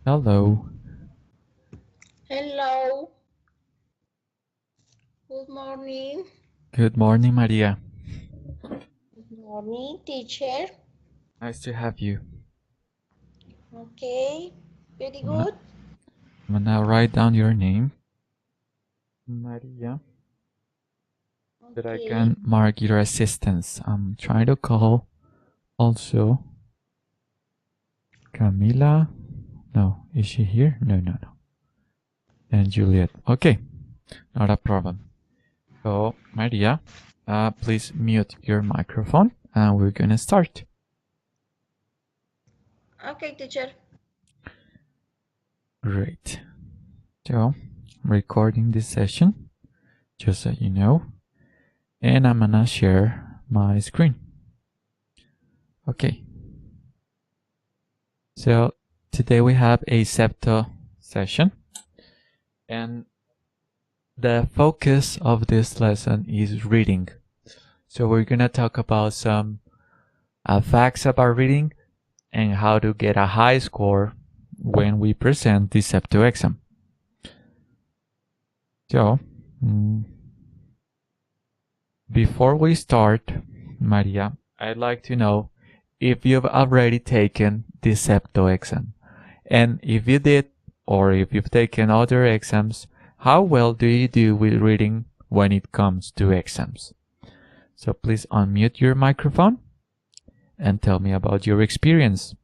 Hello. Hello, good morning. Good morning, Maria. Good morning, teacher. Nice to have you. Okay, very I'm gonna, good. I'm gonna write down your name, Maria, that I Okay, can mark your assistance. I'm trying to call also Camila. No, is she here? No. And Juliet. Okay, not a problem. So, Maria, please mute your microphone and we're gonna start. okay, teacher. Great. So, recording this session, just so you know, and I'm gonna share my screen. Okay. So today we have a CEPTO session, and the focus of this lesson is reading. So we're gonna talk about some facts about reading and how to get a high score when we present the CEPTO exam. So before we start, Maria, I'd like to know if you've already taken the CEPTO exam. And if you did, or if you've taken other exams, how well do you do with reading when it comes to exams? So please unmute your microphone and tell me about your experience.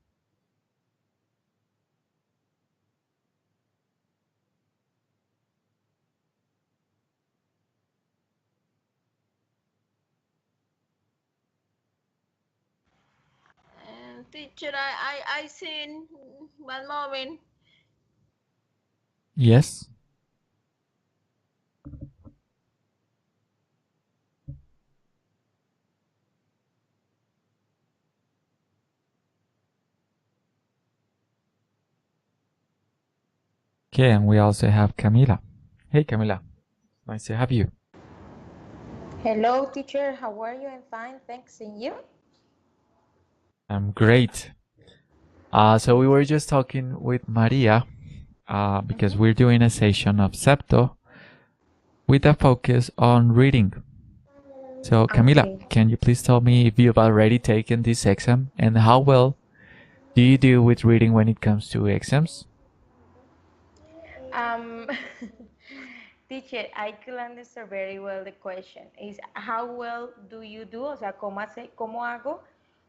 Teacher, I seen one moment. Yes? Okay, and we also have Camila. Hey Camila, nice to have you. Hello, teacher. How are you? I'm fine, thanks. And you? I'm great. So we were just talking with Maria because we're doing a session of CEPTO with a focus on reading. So Camila, Okay. can you please tell me if you've already taken this exam and how well do you do with reading when it comes to exams? Um, teacher, I could understand very well the question. Is how well do you do? O sea, ¿cómo hago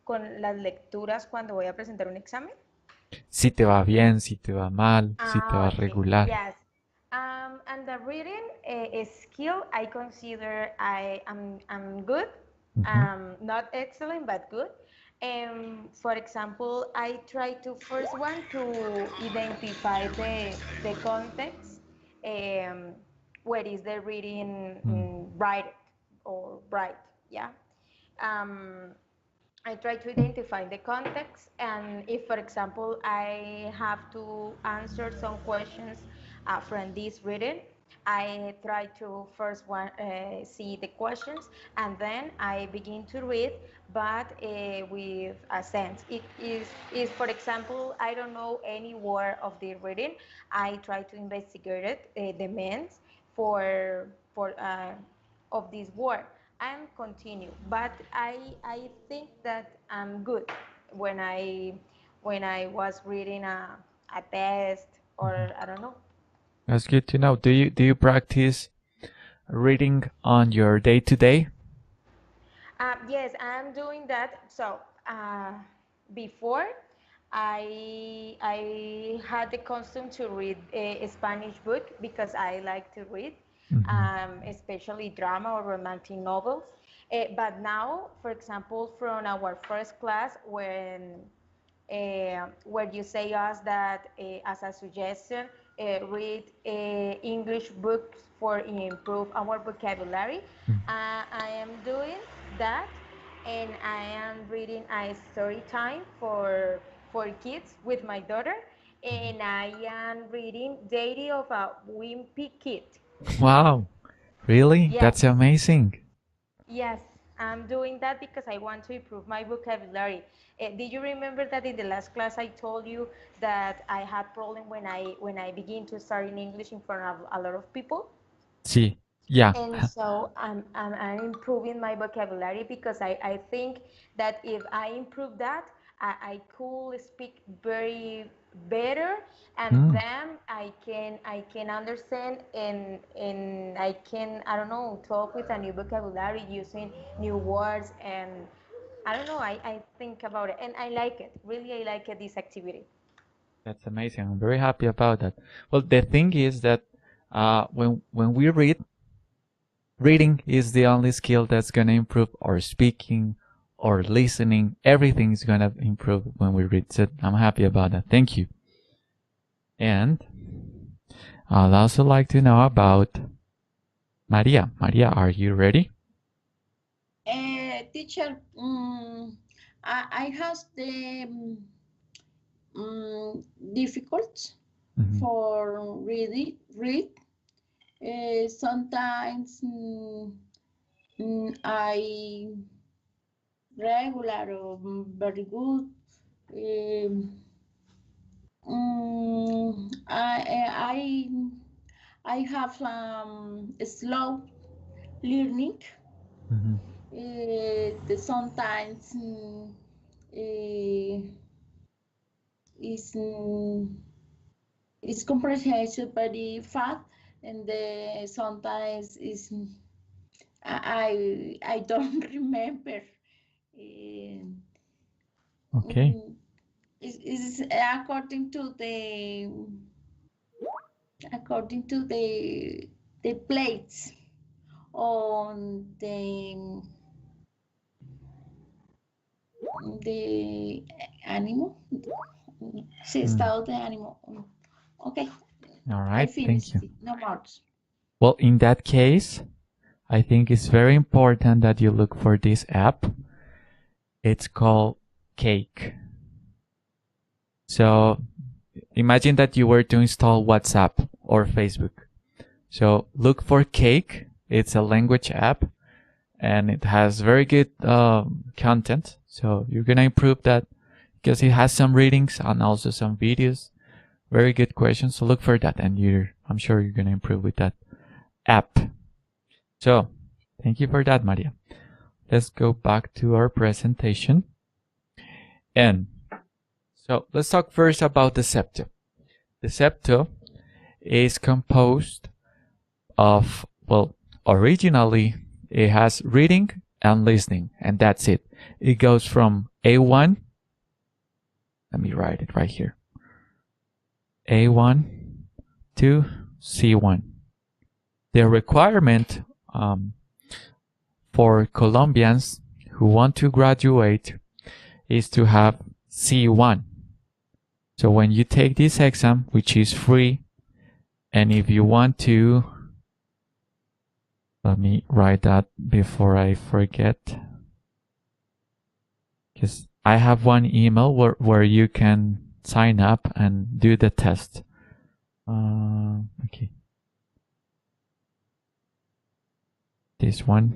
con las lecturas cuando voy a presentar un examen? Si te va bien, si te va mal, si te va Okay. regular. Yes. And the reading skill, I consider I'm good. Mhm. Not excellent, but good. For example, I try to first one to identify the context. Um, where is the reading Mm. right or right? Yeah. Um, I try to identify the context, and if, for example, I have to answer some questions from this reading, I try to first see the questions, and then I begin to read, but with a sense. It is, for example, I don't know any word of the reading, I try to investigate it, the means for of this word and continue. But I think that I'm good when I was reading a test Mhm. or I don't know. That's good to know. Do you practice reading on your day to day? Yes, I'm doing that. So before I had the custom to read a Spanish book because I like to read, Mhm. especially drama or romantic novels. But now, for example, from our first class, where you say us that as a suggestion, read English books for improve our vocabulary. Mm. I am doing that, and I am reading a story time for kids with my daughter, and I am reading Diary of a Wimpy Kid. Wow, really? Yes, That's amazing. yes. I'm doing that because I want to improve my vocabulary. Did you remember that in the last class I told you that I had problem when I begin to start in English in front of a lot of people? Sí. Yeah. And so I'm improving my vocabulary because I think that if I improve that, I could speak very better, and Mm, then I can understand, and I can, I don't know, talk with a new vocabulary using new words, and I don't know, I think about it and I like it. Really, I like it, this activity. that's amazing. I'm very happy about that. Well, the thing is that when we read, reading is the only skill that's gonna improve our speaking or listening. Everything is gonna improve when we read. So I'm happy about that. Thank you. And I'd also like to know about Maria. Maria, are you ready? Teacher, I have the difficult Mhm. for read. Sometimes I regular or very good. Um, I have slow learning. Mhm. Sometimes uh, is is comprehension very fast, and sometimes is I don't remember. Uh, Okay. mm, is according to the plates on the animal. Sí, Mm. estado de ánimo. Okay, All I right. Thank finished you. it. No more. Well, in that case, I think it's very important that you look for this app. It's called Cake. So imagine that you were to install WhatsApp or Facebook. So look for Cake. It's a language app and it has very good content. So you're going to improve that because it has some readings and also some videos. Very good questions. So look for that and I'm sure you're going to improve with that app. So thank you for that, Maria. Let's go back to our presentation. And so let's talk first about the CEPTO. The CEPTO is composed of, well, originally it has reading and listening, and that's it. It goes from A1, let me write it right here, A1 to C1. The requirement for Colombians who want to graduate is to have C1. So when you take this exam, which is free, and if you want to, let me write that before I forget, because I have one email where you can sign up and do the test. Okay. This one.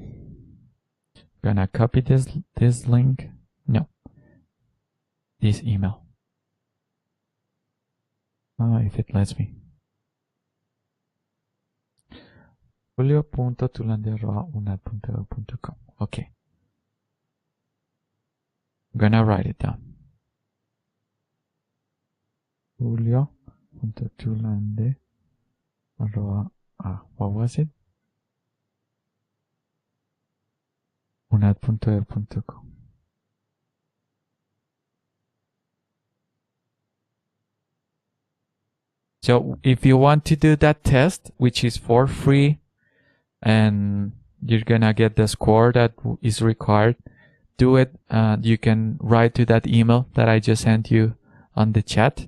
Gonna copy this link. No. This email. If it lets me. julio.tulande@unad.edu.com. Okay. I'm gonna write it down. julio.tulande. What was it? unad.edu.com. So if you want to do that test, which is for free, and you're gonna get the score that is required, do it. You can write to that email that I just sent you on the chat.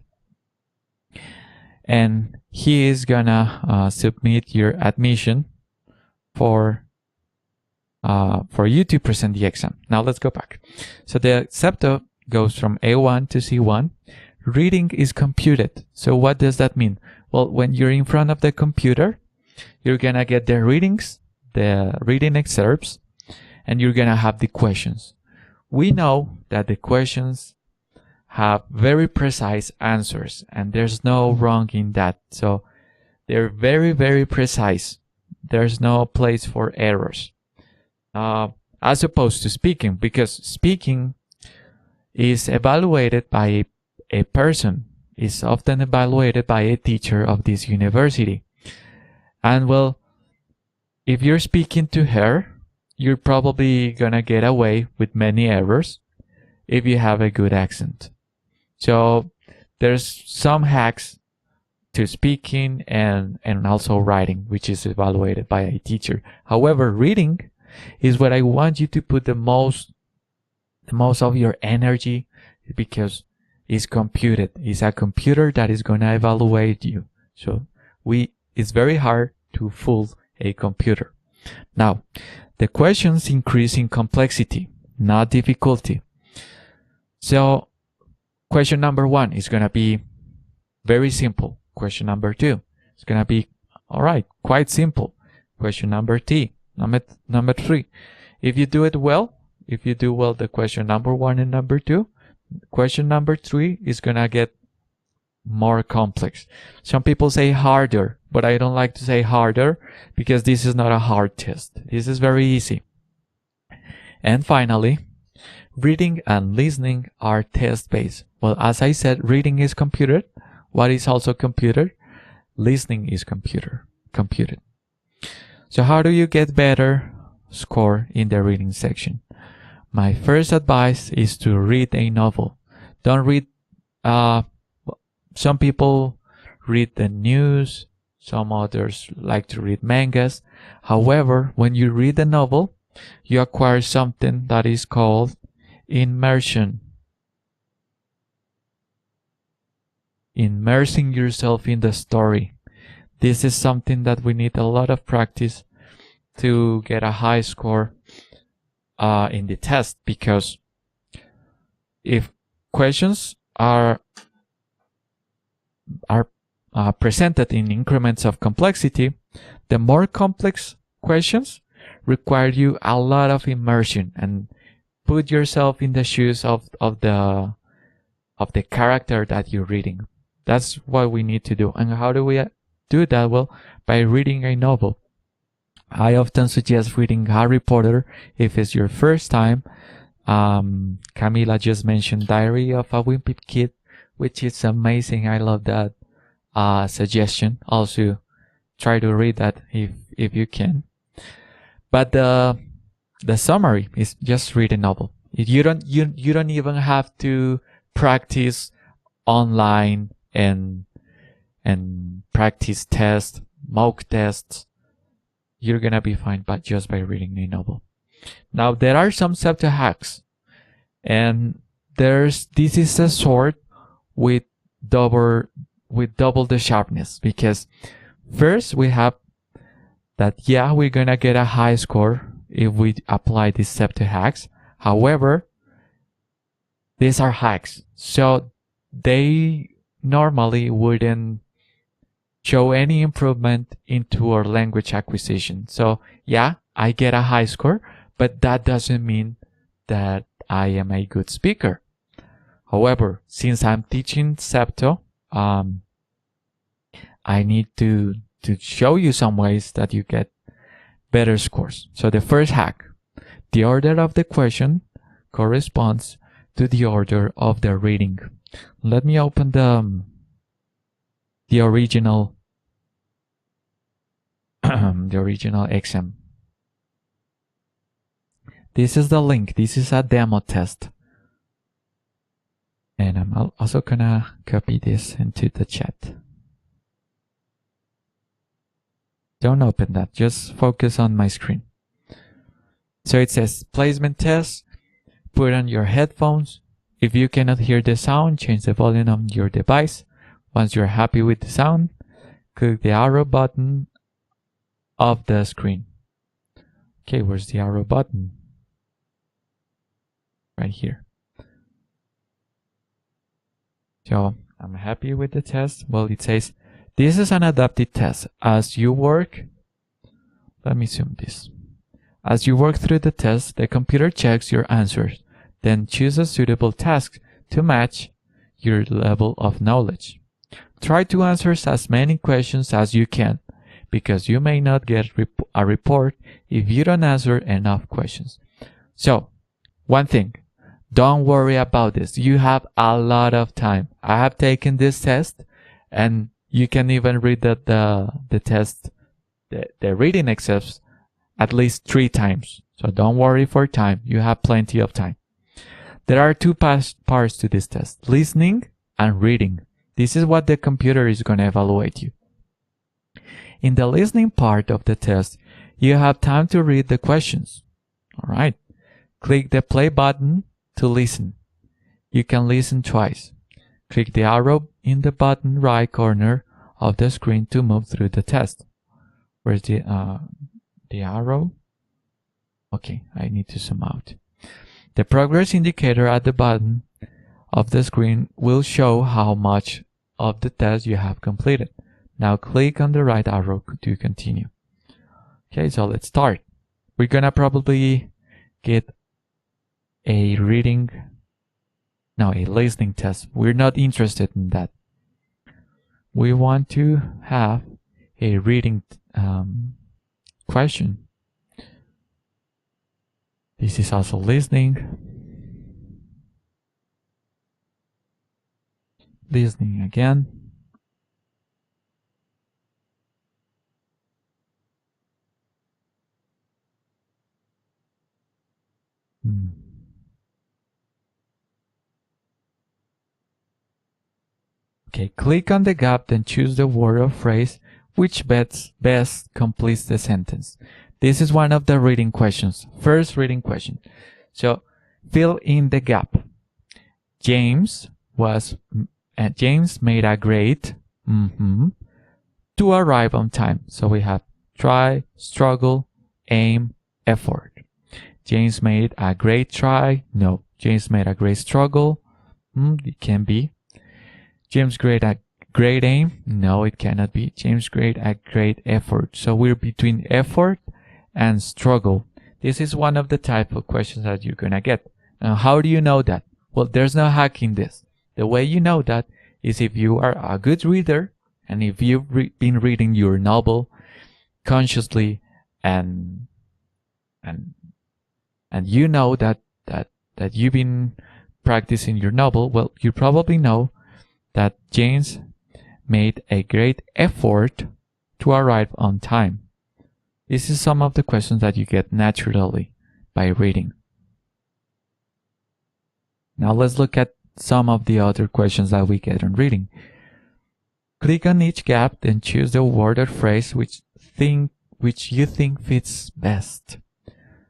And he is gonna submit your admission for you to present the exam. Now let's go back. So the CEPTO goes from A1 to C1. Reading is computed. So what does that mean? Well, when you're in front of the computer, you're gonna get the readings, the reading excerpts, and you're gonna have the questions. We know that the questions have very precise answers, and there's no wrong in that. So they're very, very precise. There's no place for errors. As opposed to speaking, because speaking is evaluated by a person, is often evaluated by a teacher of this university. And well, if you're speaking to her, you're probably gonna get away with many errors if you have a good accent. So there's some hacks to speaking and also writing, which is evaluated by a teacher. However, reading is what I want you to put the most of your energy, because it's computed. It's a computer that is going to evaluate you. So it's very hard to fool a computer. Now, the questions increase in complexity, not difficulty. So question number 1 is going to be very simple. Question number 2 is going to be, all right, quite simple. Question number 3. If you do well the question number 1 and number 2, question number 3 is going to get more complex. Some people say harder, but I don't like to say harder because this is not a hard test. This is very easy. And finally, reading and listening are test-based. Well, as I said, reading is computed. What is also computed? Listening is computed. So how do you get better score in the reading section? My first advice is to read a novel. Don't read, some people read the news, some others like to read mangas. However, when you read a novel, you acquire something that is called immersion. Immersing yourself in the story. This is something that we need a lot of practice to get a high score in the test, because if questions are presented in increments of complexity, the more complex questions require you a lot of immersion and put yourself in the shoes of the character that you're reading. That's what we need to do. And how do we do that? Well, by reading a novel. I often suggest reading Harry Potter if it's your first time. Camila just mentioned Diary of a Wimpy Kid, which is amazing. I love that suggestion. Also, try to read that if you can. But the summary is just read a novel. You don't even have to practice online and practice tests, mock tests. You're gonna be fine, but just by reading a novel. Now there are some CEPTO hacks, and this is a sword with double the sharpness, because first we have that we're gonna get a high score if we apply these CEPTO hacks. However, these are hacks, so they normally wouldn't show any improvement into our language acquisition. So I get a high score, but that doesn't mean that I am a good speaker. However, since I'm teaching CEPTO, I need to show you some ways that you get better scores. So the first hack, the order of the question corresponds to the order of the reading. Let me open the original the original exam. This is the link. This is a demo test. And I'm also gonna copy this into the chat. Don't open that. Just focus on my screen. So it says placement test. Put on your headphones. If you cannot hear the sound, change the volume on your device. Once you're happy with the sound, click the arrow button of the screen. Okay, where's the arrow button? Right here. So I'm happy with the test. Well, it says this is an adaptive test. As you work, let me zoom this. As you work through the test, the computer checks your answers, then choose a suitable task to match your level of knowledge. Try to answer as many questions as you can, because you may not get a report if you don't answer enough questions. So, one thing, don't worry about this. You have a lot of time. I have taken this test, and you can even read the test, the reading excerpts at least 3 times. So don't worry for time. You have plenty of time. There are 2 parts to this test, listening and reading. This is what the computer is going to evaluate you. In the listening part of the test, you have time to read the questions. All right. Click the play button to listen. You can listen twice. Click the arrow in the bottom right corner of the screen to move through the test. Where's the arrow? Okay, I need to zoom out. The progress indicator at the bottom of the screen will show how much of the test you have completed. Now click on the right arrow to continue. Okay, so let's start. We're gonna probably get a listening test. We're not interested in that. We want to have a reading question. This is also listening. Listening again. Okay, click on the gap, then choose the word or phrase which best completes the sentence. This is one of the reading questions. First reading question. So fill in the gap. James made a great to arrive on time. So we have try, struggle, aim, effort. James made a great try. No. James made a great struggle. It can be. James made a great aim. No, it cannot be. James made a great effort. So we're between effort and struggle. This is one of the type of questions that you're gonna get. Now, how do you know that? Well, there's no hacking this. The way you know that is if you are a good reader and if you've been reading your novel consciously and you know that you've been practicing your novel, well, you probably know that James made a great effort to arrive on time. This is some of the questions that you get naturally by reading. Now let's look at some of the other questions that we get on reading. Click on each gap, then choose the word or phrase which you think fits best.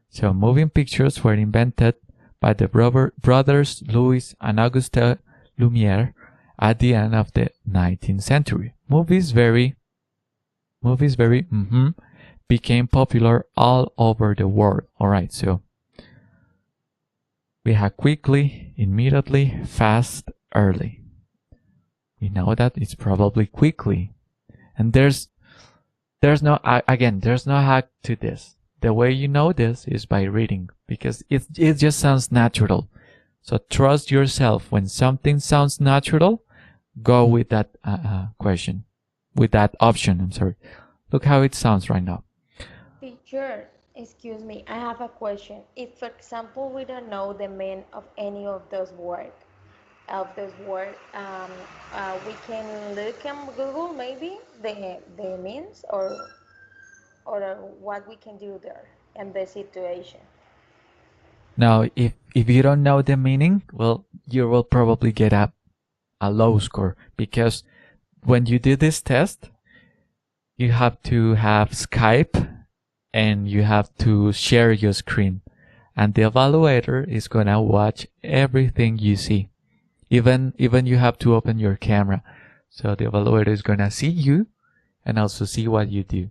So moving pictures were invented by the brothers Louis and Auguste Lumiere at the end of the 19th century. Movies became popular all over the world. Alright, so we have quickly, immediately, fast, early. We know that it's probably quickly. And there's no hack to this. The way you know this is by reading, because it just sounds natural. So trust yourself. When something sounds natural, go with that with that option. I'm sorry. Look how it sounds right now. Teacher, excuse me, I have a question. If, for example, we don't know the meaning of any of those words, we can look on Google maybe the means or what we can do there in the situation. Now, if you don't know the meaning, well, you will probably get a low score, because when you do this test, you have to have Skype and you have to share your screen, and the evaluator is gonna watch everything you see. Even you have to open your camera, so the evaluator is gonna see you and also see what you do.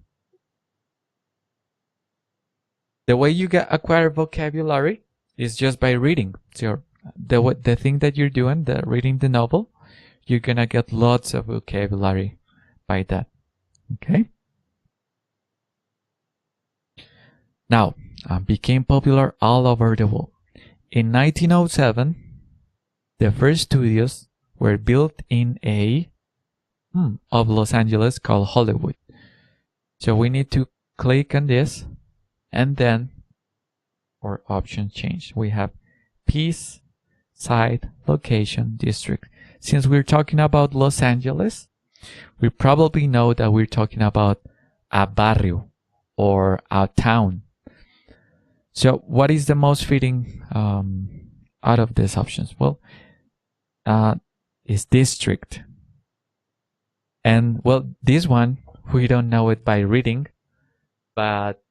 The way you acquire vocabulary is just by reading. So the thing that you're doing, reading the novel, you're gonna get lots of vocabulary by that. Okay? Now, and became popular all over the world. In 1907, the first studios were built in a of Los Angeles called Hollywood. So we need to click on this, and then our option change. We have piece, site, location, district. Since we're talking about Los Angeles, we probably know that we're talking about a barrio or a town. So what is the most fitting out of these options? Well, is district. And well, this one, we don't know it by reading, but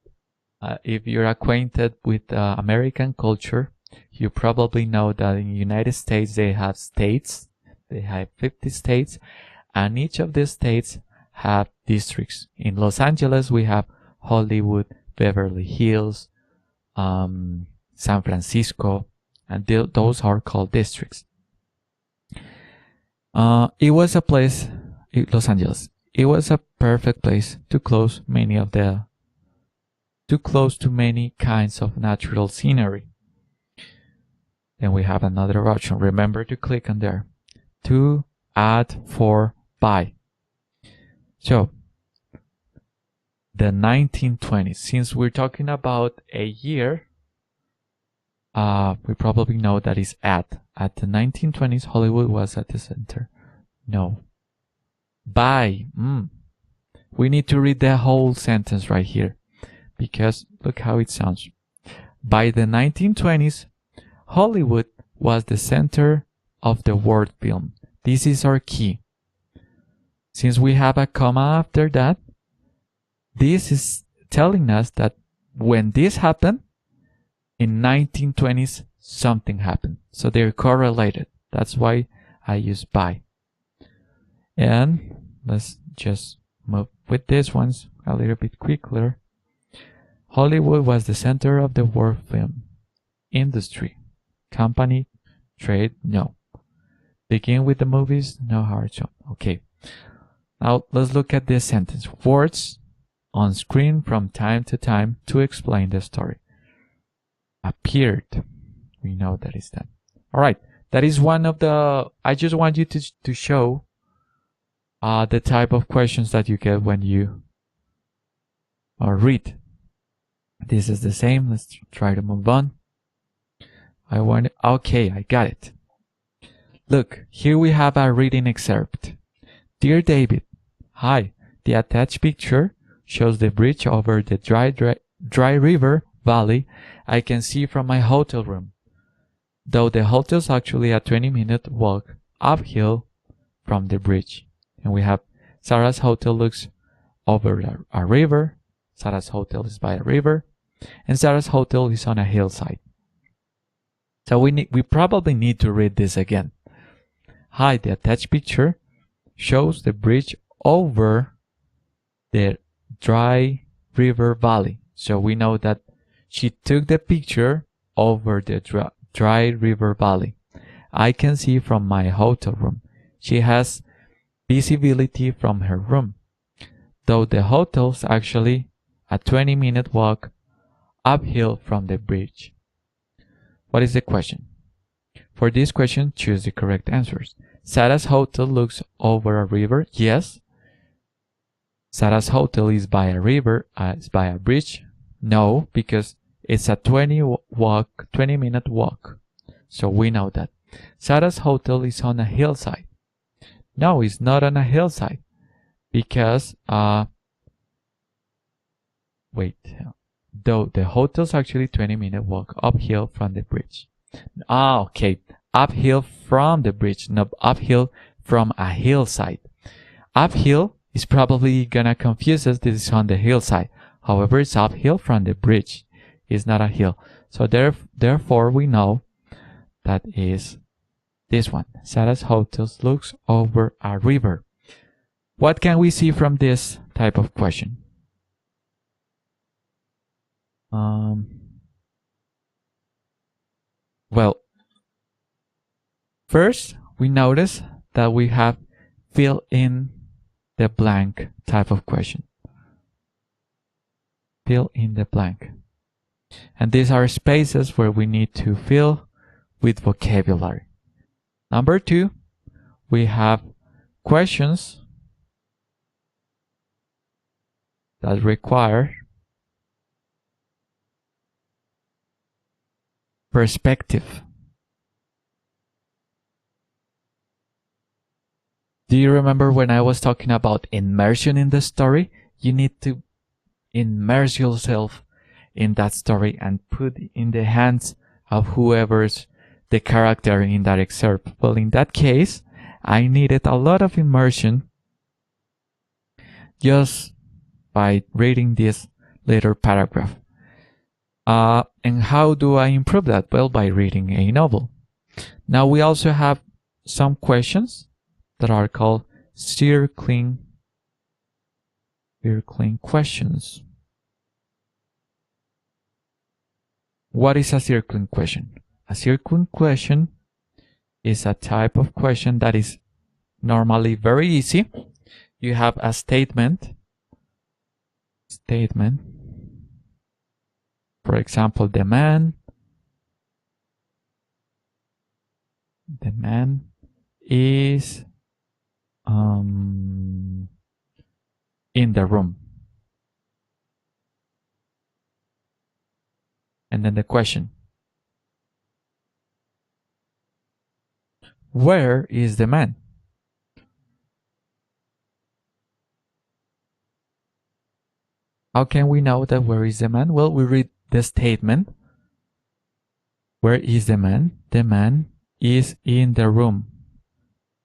if you're acquainted with American culture, you probably know that in the United States they have states. They have 50 states, and each of these states have districts. In Los Angeles, we have Hollywood, Beverly Hills, San Francisco, and those are called districts. It was a place, Los Angeles. It was a perfect place to close to many kinds of natural scenery. Then we have another option. Remember to click on there. To, add, for, by. So, the 1920s. Since we're talking about a year, we probably know that is at. At the 1920s, Hollywood was at the center. No. By. We need to read the whole sentence right here, because look how it sounds. By the 1920s, Hollywood was the center of the world film. This is our key. Since we have a comma after that, this is telling us that when this happened, in 1920s, something happened. So they're correlated. That's why I use by. And let's just move with these ones a little bit quicker. Hollywood was the center of the world film industry. Company, trade, no. Begin with the movies, no hard show. Okay. Now let's look at this sentence. Words on screen from time to time to explain the story. Appeared. We know that is that. Alright. That is one of the... I just want you to show the type of questions that you get when you read. This is the same. Let's try to move on. Okay, I got it. Look, here we have a reading excerpt. Dear David, hi. The attached picture shows the bridge over the dry river valley I can see from my hotel room. Though the hotel's actually a 20-minute walk uphill from the bridge. And we have Sarah's hotel looks over a river. Sarah's hotel is by a river. And Sarah's hotel is on a hillside. So we probably need to read this again. Hi, the attached picture shows the bridge over the dry river valley. So we know that she took the picture over the dry river valley. I can see from my hotel room. She has visibility from her room. Though the hotel's actually a 20-minute walk uphill from the bridge. What is the question? For this question, choose the correct answers. Sarah's hotel looks over a river. Yes. Sarah's hotel is by a river. Is by a bridge. No, because it's a 20-minute walk. So we know that. Sarah's hotel is on a hillside. No, it's not on a hillside. Because, though the hotel's actually 20-minute walk uphill from the bridge. Okay. Uphill from the bridge, not uphill from a hillside. Uphill is probably gonna confuse us. This is on the hillside. However, it's uphill from the bridge. It's not a hill. So therefore, we know that is this one. Sarah's hotel looks over a river. What can we see from this type of question? Well, first, we notice that we have fill in the blank type of question. Fill in the blank. And these are spaces where we need to fill with vocabulary. Number 2, we have questions that require perspective. Do you remember when I was talking about immersion in the story? You need to immerse yourself in that story and put in the hands of whoever's the character in that excerpt. Well, in that case, I needed a lot of immersion just by reading this little paragraph. And how do I improve that? Well, by reading a novel. Now we also have some questions that are called circling questions. What is a circling question? A circling question is a type of question that is normally very easy. You have a statement. For example, the man is in the room. And then the question, where is the man? How can we know that where is the man? Well, we read the statement. Where is the man? The man is in the room.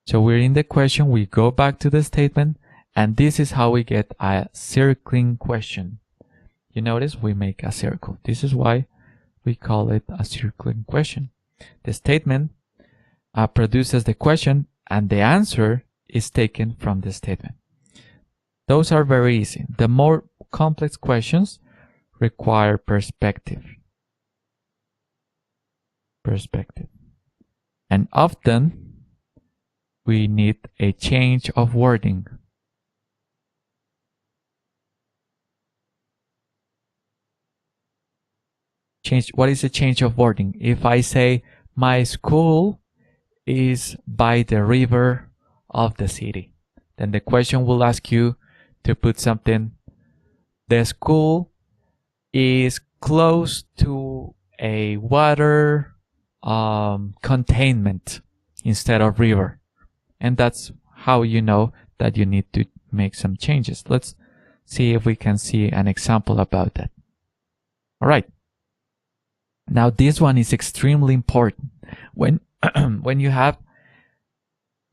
So we're in the question, we go back to the statement, and this is how we get a circling question. You notice we make a circle. This is why we call it a circling question. The statement produces the question, and the answer is taken from the statement. Those are very easy. The more complex questions require perspective. And often we need a change of wording. What is a change of wording? If I say my school is by the river of the city, then the question will ask you to put something. The school is close to a water containment instead of river. And that's how you know that you need to make some changes. Let's see if we can see an example about that. All right. Now this one is extremely important. When when you have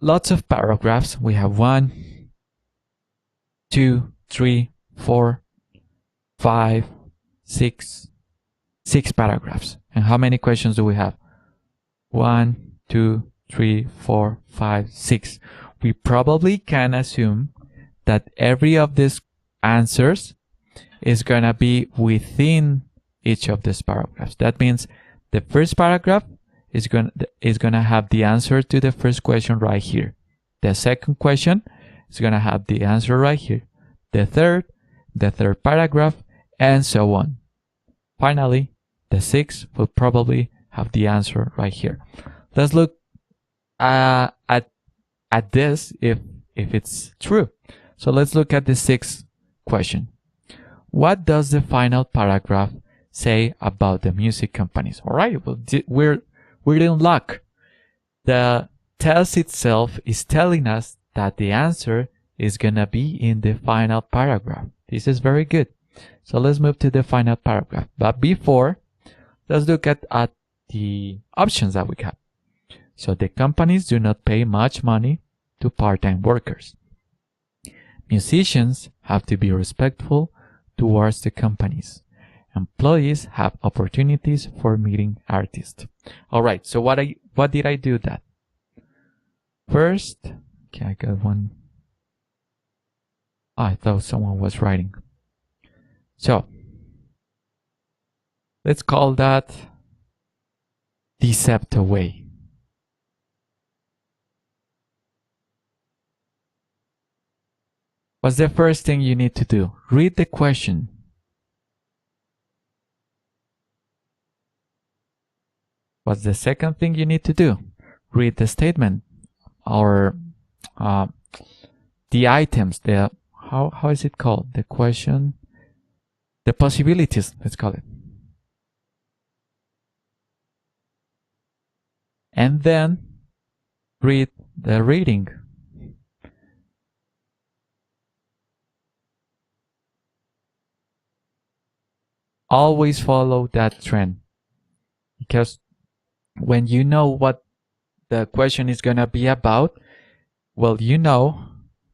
lots of paragraphs, we have 1, 2, 3, 4, 5, 6 paragraphs. And how many questions do we have? 1, 2, 3, 4, 5, 6. We probably can assume that every of these answers is gonna be within each of these paragraphs. That means the first paragraph is gonna have the answer to the first question right here. The second question is gonna have the answer right here. The third paragraph, and so on. Finally, the sixth will probably have the answer right here. Let's look at this if it's true. So let's look at the sixth question. What does the final paragraph say about the music companies? All right, well, we're in luck. The test itself is telling us that the answer is gonna be in the final paragraph. This is very good. So let's move to the final paragraph. But before, let's look at the options that we have. So the companies do not pay much money to part-time workers. Musicians have to be respectful towards the companies. Employees have opportunities for meeting artists. All right, so what did I do that? First, okay, I got one. Oh, I thought someone was writing. So, let's call that the CEPTO way. What's the first thing you need to do? Read the question. What's the second thing you need to do? Read the statement or the items, the how is it called? The question, the possibilities, let's call it. And then read the reading. Always follow that trend, because when you know what the question is going to be about, well, you know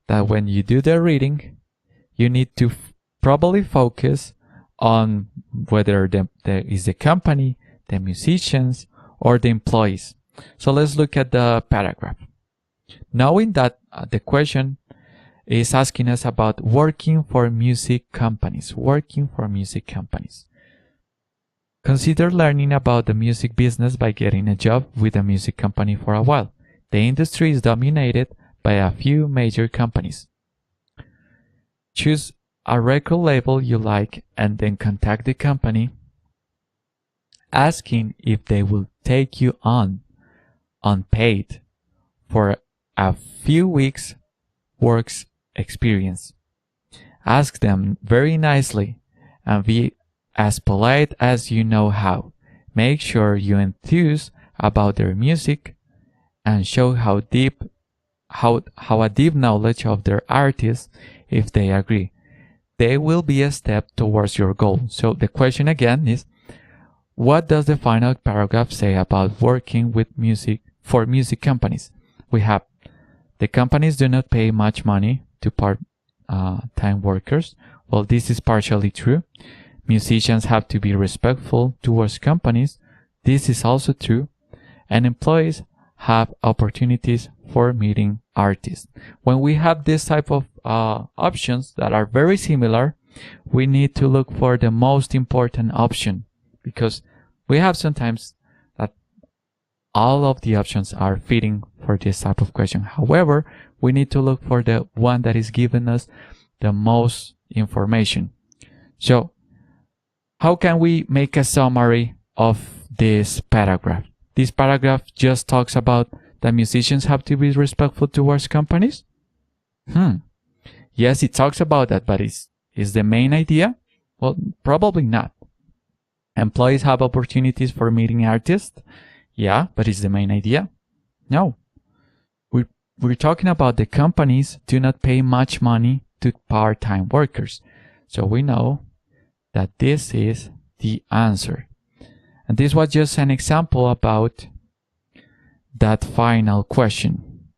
that when you do the reading, you need to probably focus on whether there is the company, the musicians, or the employees. So let's look at the paragraph. Knowing that the question is asking us about working for music companies. Consider learning about the music business by getting a job with a music company for a while. The industry is dominated by a few major companies. Choose a record label you like and then contact the company, asking if they will take you on unpaid for a few weeks works experience. Ask them very nicely and be as polite as you know how. Make sure you enthuse about their music and show how a deep knowledge of their artists. If they agree, they will be a step towards your goal. So the question again is, what does the final paragraph say about working with music for music companies? We have the companies do not pay much money to part-time workers. Well, this is partially true. Musicians have to be respectful towards companies. This is also true. And employees have opportunities for meeting artists. When we have this type of options that are very similar, we need to look for the most important option, because we have sometimes that all of the options are fitting for this type of question. However, we need to look for the one that is giving us the most information. So, how can we make a summary of this paragraph? This paragraph just talks about that musicians have to be respectful towards companies? Yes, it talks about that, but is the main idea? Well, probably not. Employees have opportunities for meeting artists? Yeah, but is the main idea? No. We're talking about the companies do not pay much money to part-time workers. So we know that this is the answer. And this was just an example about that final question.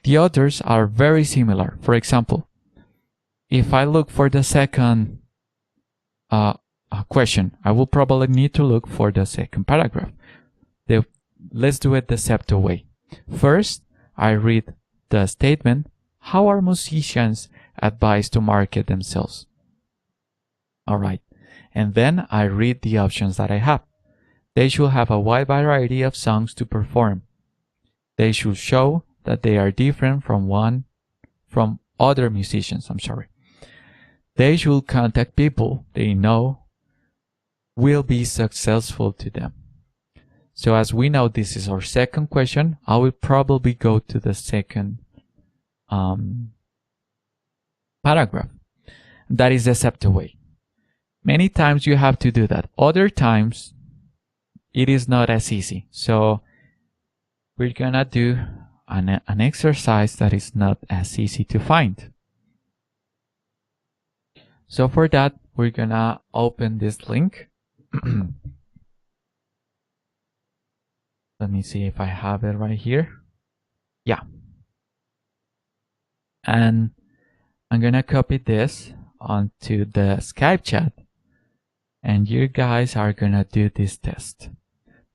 The others are very similar. For example, if I look for the second question, I will probably need to look for the second paragraph. Let's do it the CEPTO way. First, I read the statement, how are musicians advised to market themselves? Alright, and then I read the options that I have. They should have a wide variety of songs to perform. They should show that they are different from other musicians. They should contact people they know will be successful to them. So as we know, this is our second question. I will probably go to the second paragraph. That is the CEPTO way. Many times you have to do that. Other times it is not as easy. So we're gonna do an exercise that is not as easy to find. So for that, we're gonna open this link. Let me see if I have it right here. Yeah. And I'm gonna copy this onto the Skype chat. And you guys are gonna do this test.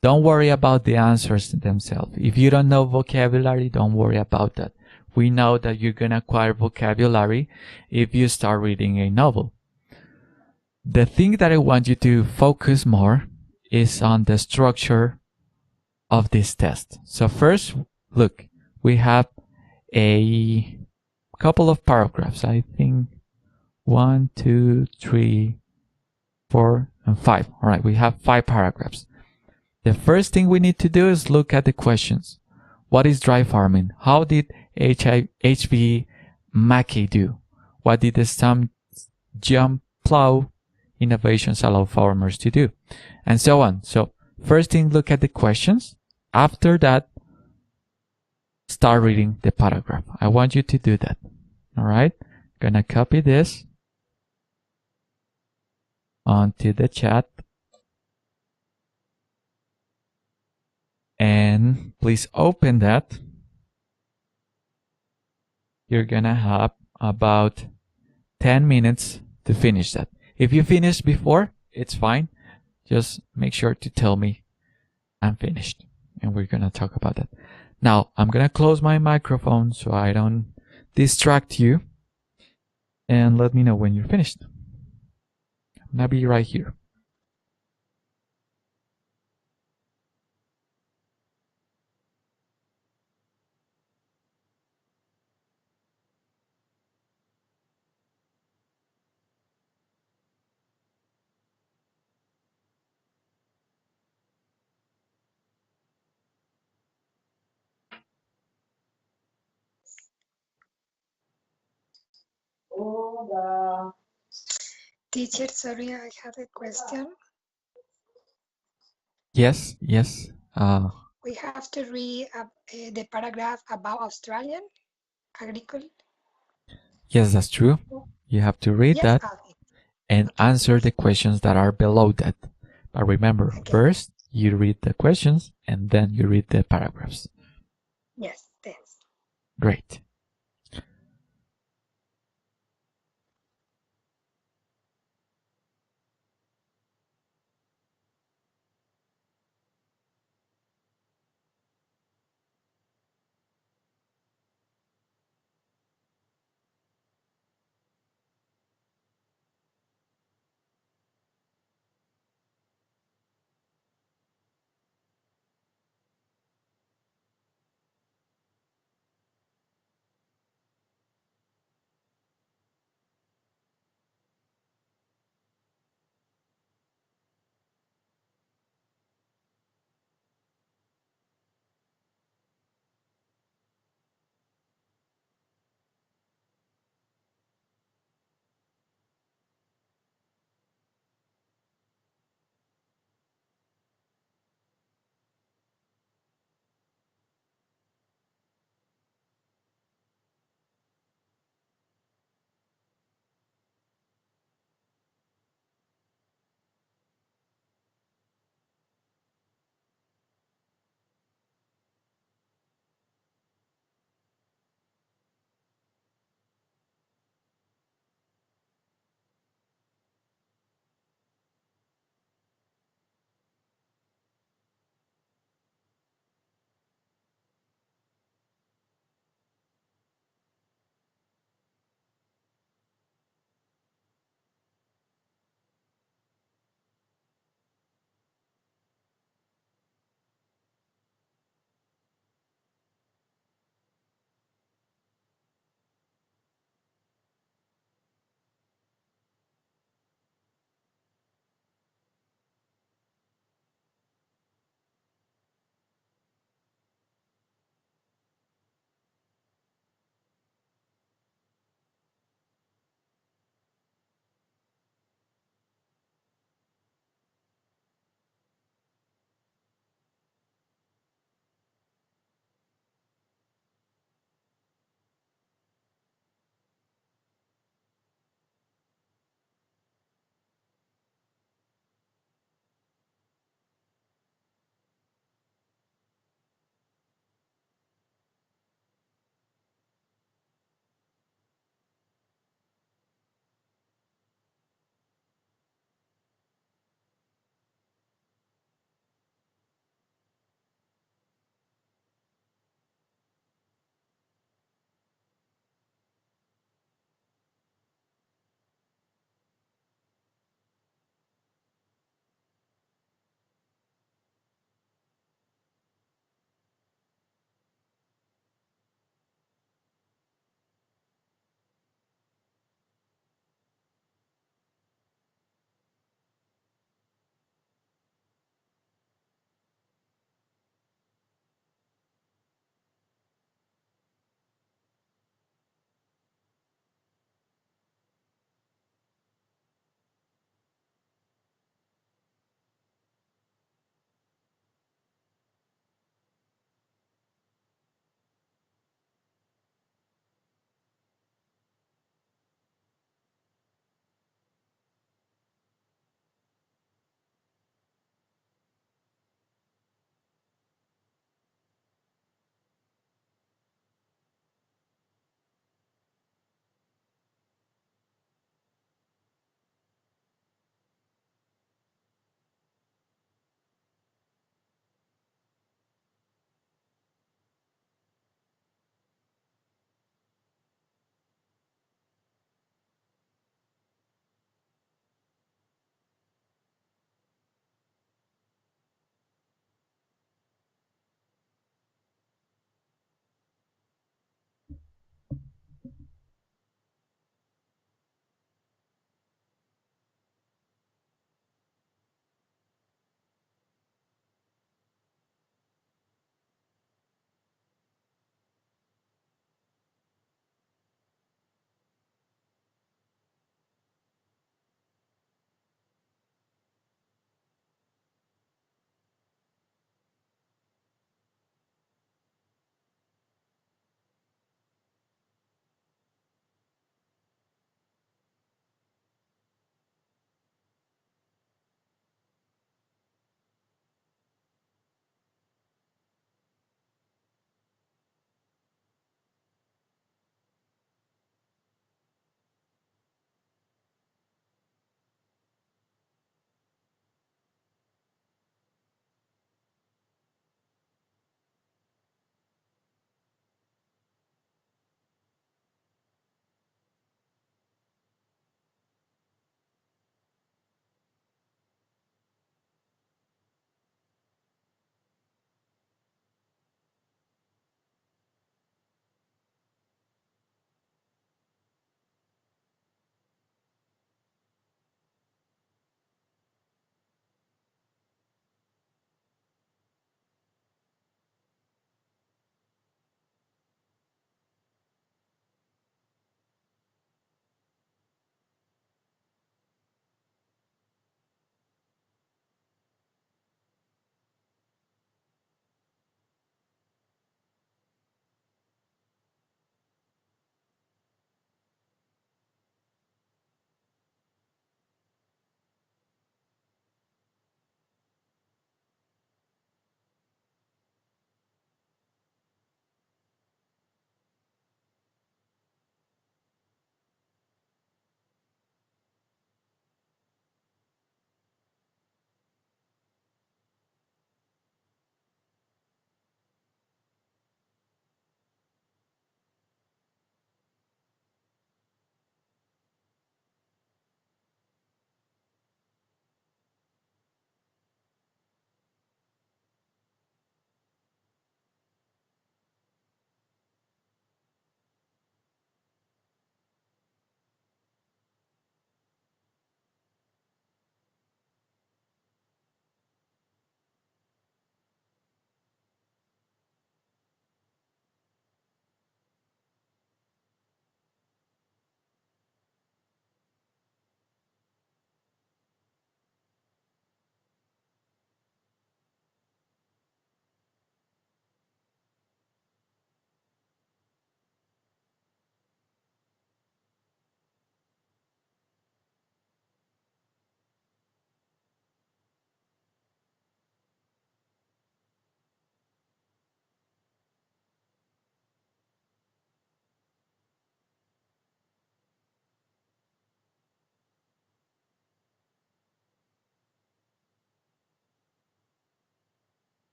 Don't worry about the answers themselves. If you don't know vocabulary, don't worry about that. We know that you're gonna acquire vocabulary if you start reading a novel. The thing that I want you to focus more is on the structure of this test. So first, look, we have a couple of paragraphs. I think 1, 2, 3, 4, and 5. All right, we have 5 paragraphs. The first thing we need to do is look at the questions. What is dry farming? How did HV Mackey do? What did the stump jump plow innovations allow farmers to do? And so on. So first thing, look at the questions. After that, start reading the paragraph. I want you to do that. All right. Gonna copy this onto the chat. And please open that. You're gonna have about 10 minutes to finish that. If you finish before, it's fine. Just make sure to tell me I'm finished. And we're gonna talk about that. Now, I'm gonna close my microphone so I don't distract you. And let me know when you're finished. I'm gonna be right here. Teacher, sorry, I have a question. Yes. We have to read the paragraph about Australian agriculture. Yes, that's true. You have to read Yes, that okay. and answer the questions that are below that. But remember, Okay. first you read the questions and then you read the paragraphs. Yes, thanks. Great.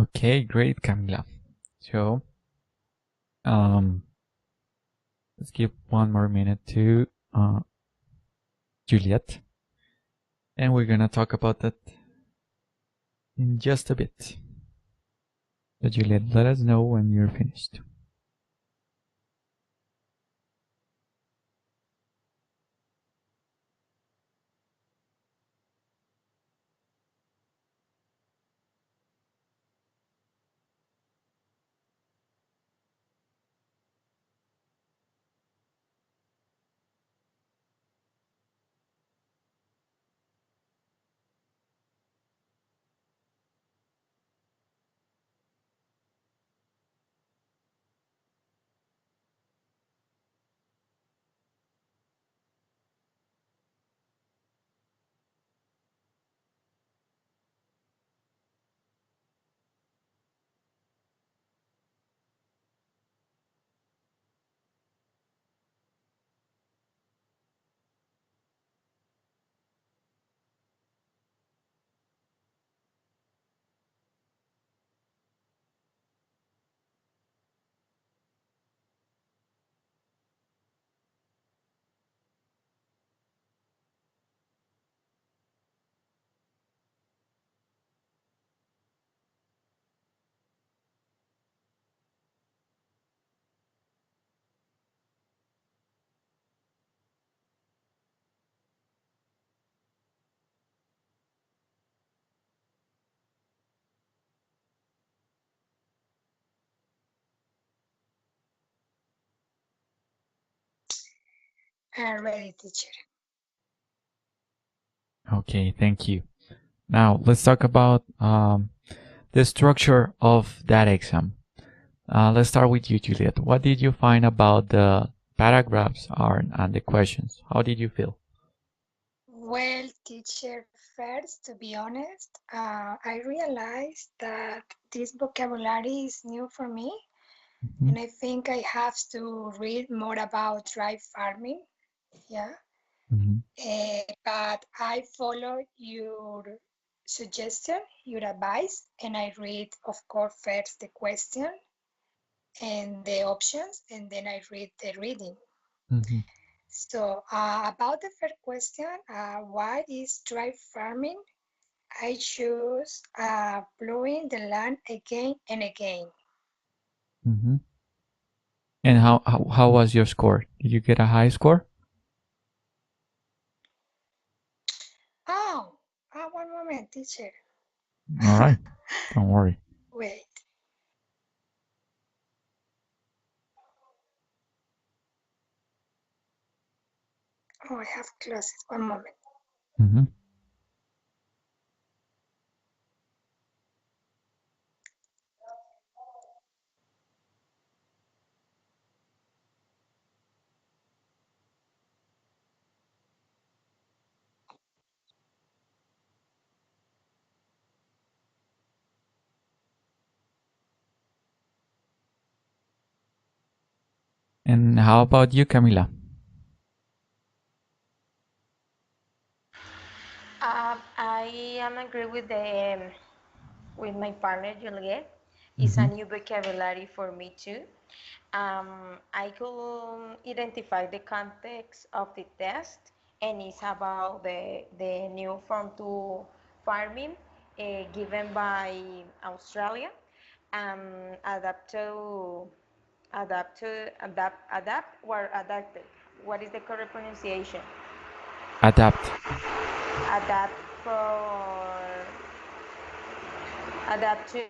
Okay, great, Camila. So, let's give one more minute to Juliet, and we're gonna talk about that in just a bit. So Juliet, let us know when you're finished. I'm ready, teacher. Okay, thank you. Now let's talk about the structure of that exam. Let's start with you, Juliet. What did you find about the paragraphs and the questions? How did you feel? Well, teacher, first, to be honest, I realized that this vocabulary is new for me, and I think I have to read more about dry farming. Yeah. But I follow your suggestion, your advice, and I read, of course, first the question and the options, and then I read the reading. So about the first question, what is dry farming? I choose plowing the land again and again. And how was your score? Did you get a high score? Oh, one moment, teacher. All right, don't worry. Wait. Oh, I have closed it. One moment. And how about you, Camila? I am agree with my partner Juliet. It's a new vocabulary for me too. I could identify the context of the test, and it's about the new form to farming given by Australia. Adapt to adapt or adapted. What is the correct pronunciation? Adapt. Adapt for adapt to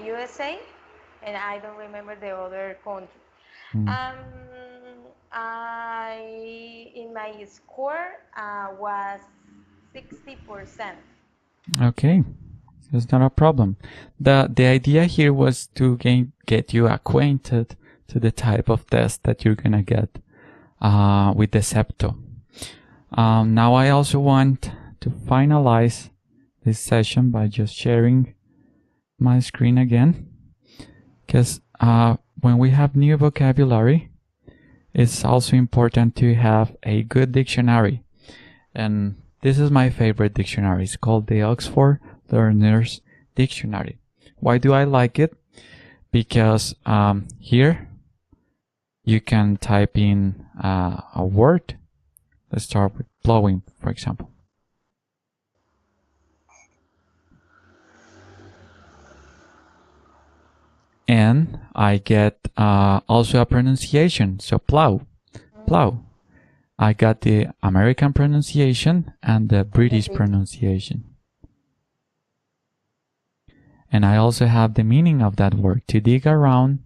USA, and I don't remember the other country. I in my score was 60%. Okay, it's not a problem. The idea here was to get you acquainted to the type of test that you're gonna get with the CEPTO. Now I also want to finalize this session by just sharing my screen again, because when we have new vocabulary, it's also important to have a good dictionary. And this is my favorite dictionary. It's called the Oxford Learner's Dictionary. Why do I like it? Because here you can type in a word. Let's start with blowing, for example. And I get also a pronunciation. So plow. I got the American pronunciation and the British pronunciation. And I also have the meaning of that word: to dig around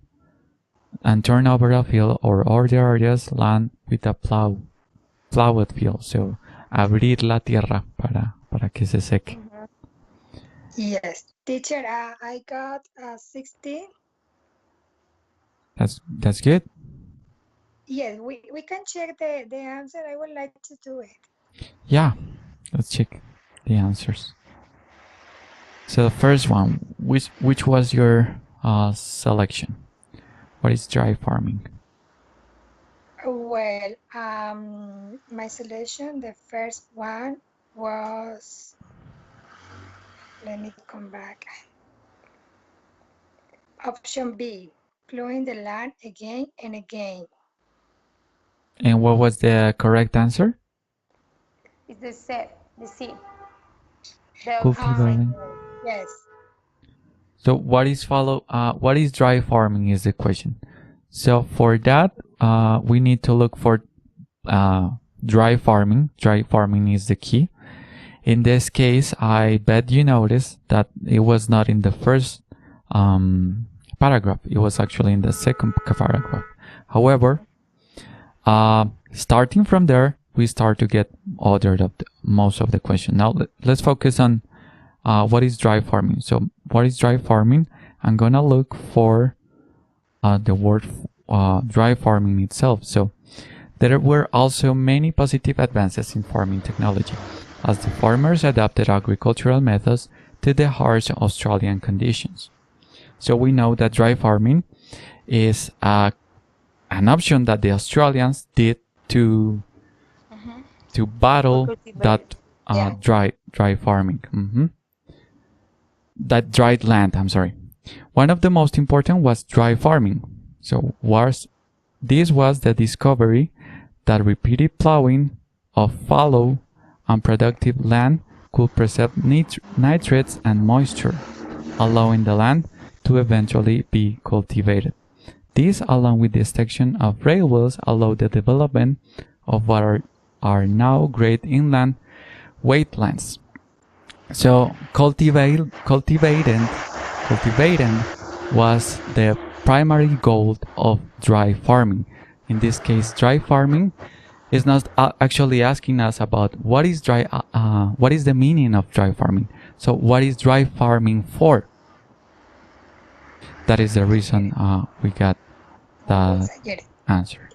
and turn over a field or other areas land with a plowed field. So abrir la tierra para que se seque. Yes, teacher, I got 16. That's good. Yes, we can check the answer. I would like to do it. Yeah, let's check the answers. So the first one, which was your selection? What is dry farming? Well, my selection, the first one was, let me come back. Option B, plowing the land again and again. And what was the correct answer? It's the C. The Cultivating. Yes. So what is what is dry farming is the question. So for that, we need to look for dry farming. Dry farming is the key. In this case, I bet you noticed that it was not in the first paragraph. It was actually in the second paragraph. However, starting from there, we start to get most of the question. Now let's focus on what is dry farming. So what is dry farming? I'm gonna look for the word dry farming itself. So there were also many positive advances in farming technology, as the farmers adapted agricultural methods to the harsh Australian conditions. So we know that dry farming is an option that the Australians did to battle that dry farming. That dried land, I'm sorry. One of the most important was dry farming. So this was the discovery that repeated plowing of fallow, unproductive land could preserve nitrates and moisture, allowing the land to eventually be cultivated. This, along with the extension of railways, allowed the development of what are now great inland wetlands. So cultivating was the primary goal of dry farming. In this case, dry farming is not actually asking us about what is the meaning of dry farming. So what is dry farming for? That is the reason we got that answer.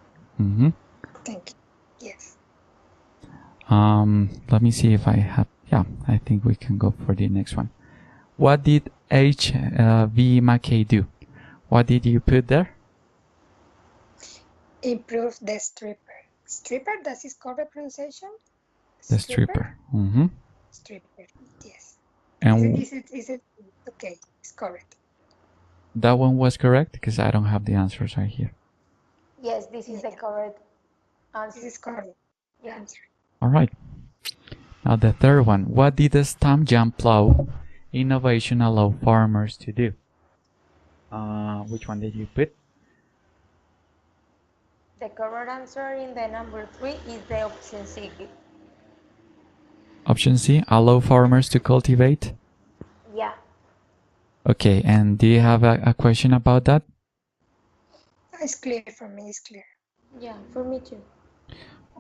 Thank you. Yes. Let me see if I have. Yeah, I think we can go for the next one. What did H.V. Mackay do? What did you put there? Improve the stripper. Stripper, that is correct pronunciation? The stripper. Stripper, yes. And is it okay? It's correct. That one was correct because I don't have the answers right here. Yes, this is the correct answer. This is correct. Yeah. All right. Now the third one. What did the stump jump plow innovation allow farmers to do? Which one did you put? The correct answer in the number 3 is the option C. Option C, allow farmers to cultivate? Yeah. Okay, and do you have a question about that? It's clear for me, it's clear. Yeah, for me too.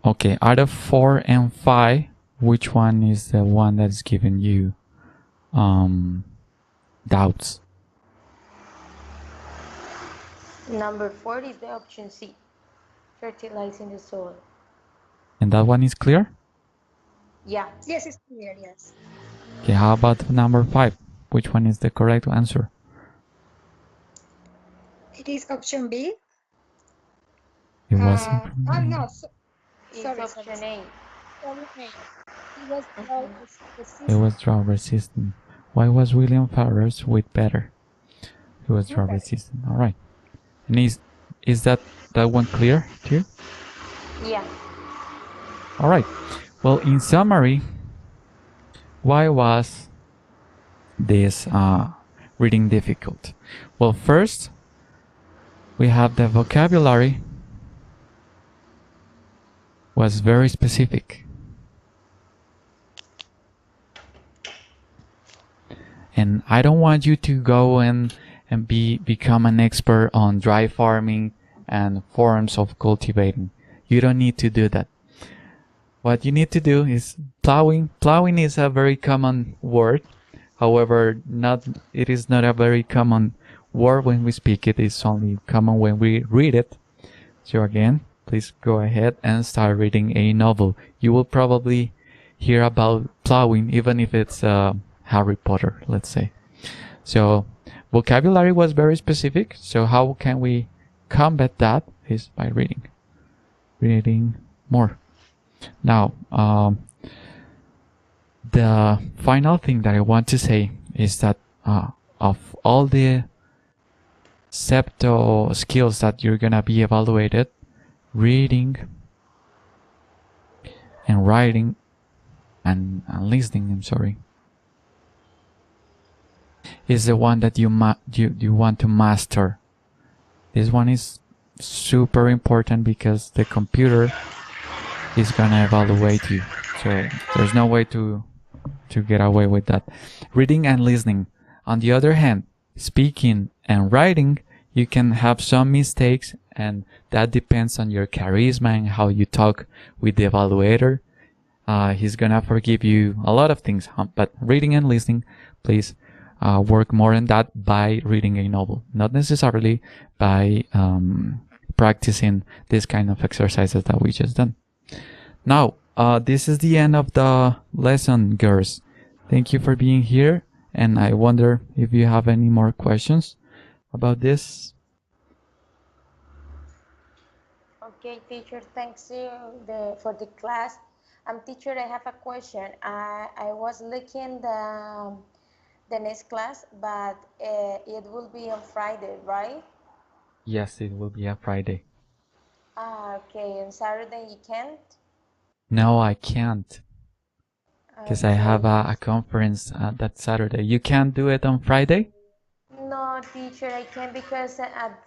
Okay, out of 4 and 5, which one is the one that's giving you doubts? Number 4 is the option C, fertilizing the soil. And that one is clear? Yeah. Yes, it's clear, yes. Okay, how about number 5? Which one is the correct answer? It is option B. It was No, It's option A. It was drought resistant. It was drought resistant. Why was William Farrer's wheat better? He was drought resistant. All right. And is that one clear too? Yeah. All right. Well, in summary, why was this reading difficult? Well, first, we have the vocabulary was very specific. And I don't want you to go and become an expert on dry farming and forms of cultivating. You don't need to do that. What you need to do is plowing. Plowing is a very common word. However, it is not a very common word when we speak it. It's only common when we read it. So again, please go ahead and start reading a novel. You will probably hear about plowing, even if it's Harry Potter, let's say. So vocabulary was very specific. So how can we combat that? Is by reading more. Now, the final thing that I want to say is that of all the CEPTO skills that you're gonna be evaluated, reading and writing and listening, I'm sorry, is the one that you want to master. This one is super important because the computer is gonna evaluate you. So there's no way to get away with that. Reading and listening. On the other hand, speaking and writing, you can have some mistakes, and that depends on your charisma and how you talk with the evaluator. He's gonna forgive you a lot of things, but reading and listening, please work more on that by reading a novel, not necessarily by practicing this kind of exercises that we just done. Now, this is the end of the lesson, girls. Thank you for being here, and I wonder if you have any more questions about this. Okay, teacher, thanks you for the class. Teacher, I have a question. I was looking the next class, but it will be on Friday, right? Yes, it will be a Friday. Okay, on Saturday you can't? No, I can't, because I have a conference that Saturday. You can't do it on Friday? No, teacher, I can't because at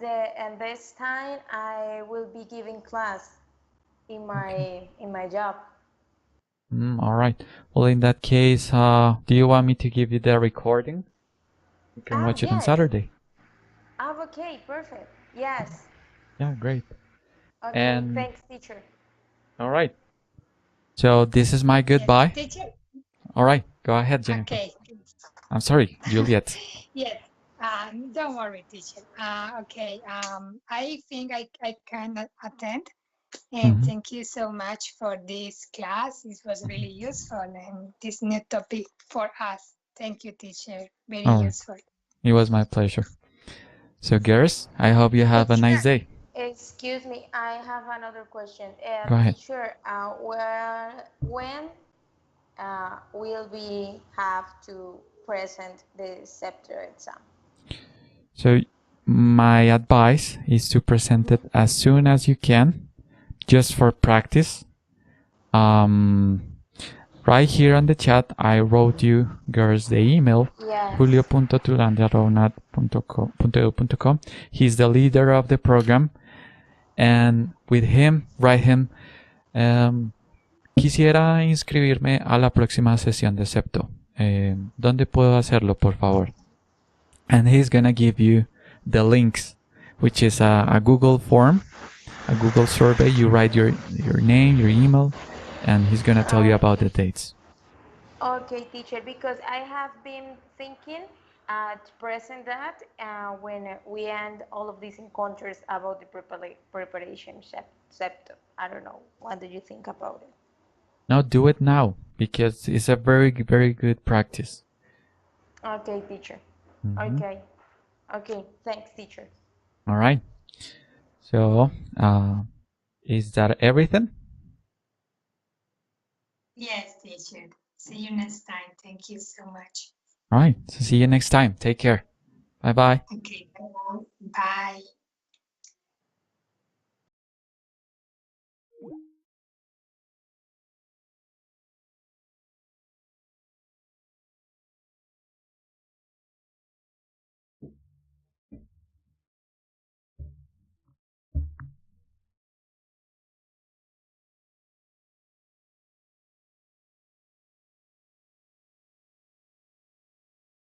this time I will be giving class in my job. All right. Well, in that case, do you want me to give you the recording? You can watch it on Yes. Saturday. Okay, perfect. Yes. Yeah, great. Okay, And thanks, teacher. all right. So this is my goodbye. Yes, teacher. All right, go ahead, Jennifer. Okay. I'm sorry, Juliet. Yes. Don't worry, teacher. Okay. I think I can attend. And thank you so much for this class. It was really useful and this new topic for us. Thank you, teacher. Very useful. It was my pleasure. So, girls, I hope you have a nice day. Excuse me, I have another question. Go ahead. Teacher, when will we have to present the CEPTO exam? So, my advice is to present it as soon as you can, just for practice. Right here on the chat, I wrote you, girls, the email, julio.turlandia@edu.com. He's the leader of the program, and with him, write him, quisiera inscribirme a la próxima sesión de CEPTO. ¿Dónde puedo hacerlo, por favor? And he's gonna give you the links, which is a Google form, a Google survey. You write your name, your email, and he's gonna tell you about the dates. Okay, teacher, because I have been thinking to present that when we end all of these encounters about the preparation CEPTO. I don't know. What do you think about it? No, do it now, because it's a very, very good practice. Okay, teacher. Okay, thanks, teacher. All right. So, is that everything? Yes, teacher. See you next time. Thank you so much. All right. So see you next time. Take care. Bye-bye. Okay. Bye.